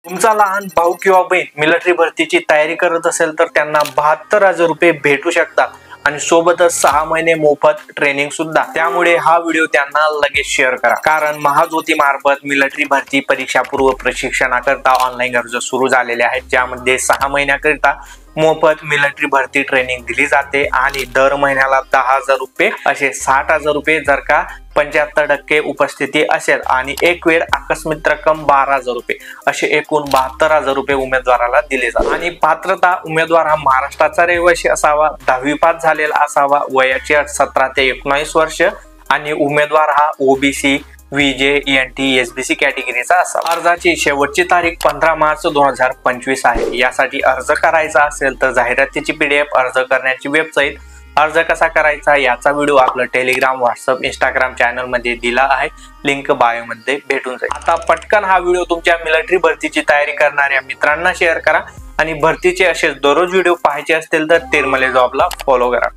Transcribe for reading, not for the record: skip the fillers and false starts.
तुमचा लहान भाऊ किंवा बहीण मिलिटरी भरतीची तयारी करत असेल तर त्यांना 72,000 रुपये भेटू शकतात आणि सोबतच 6 महिने मोफत ट्रेनिंग सुद्धा। त्यामुळे हा व्हिडिओ त्यांना लगेच शेअर करा, कारण महाज्योती मार्फत मिलिटरी भरती परीक्षा पूर्व प्रशिक्षणाकरता ऑनलाईन अर्ज सुरू झालेले आहेत, ज्यामध्ये 6 महिन्याकरिता मोफत मिलिटरी भरती ट्रेनिंग दिली जाते आणि दर महिन्याला 10,000 रुपये असे 60,000 रुपये जर का 75% उपस्थिती असेल आणि एक वेळ आकस्मिक रक्कम 12,000 रुपये असे एकूण 72,000 रुपये उमेदवाराला दिले जातात। आणि पात्रता उमेदवार हा महाराष्ट्राचा रहिवासी असावा, 10वी पास झालेला असावा, वयाची अट 17 ते 19 वर्ष आणि उमेदवार हा ओबीसी VJ NT SBC कॅटेगरीचा असावा। अर्जाची शेवटची तारीख 15 मार्च 2025 आहे। यासाठी अर्ज करायचा असेल तर जाहिरातीची PDF, अर्ज करण्याची वेबसाईट, अर्ज कसा करायचा याचा व्हिडिओ आपलं टेलिग्राम, व्हॉट्सअप, इंस्टाग्राम चॅनल मध्ये दिला आहे, लिंक बायो मध्ये भेटून जाईल। आता पटकन हा व्हिडिओ तुमच्या मिलिटरी भरतीची तयारी करणाऱ्या मित्रांना शेअर करा आणि भरतीचे असेच दररोज व्हिडिओ पाहायचे असतील तर तिरमले जॉबला फॉलो करा।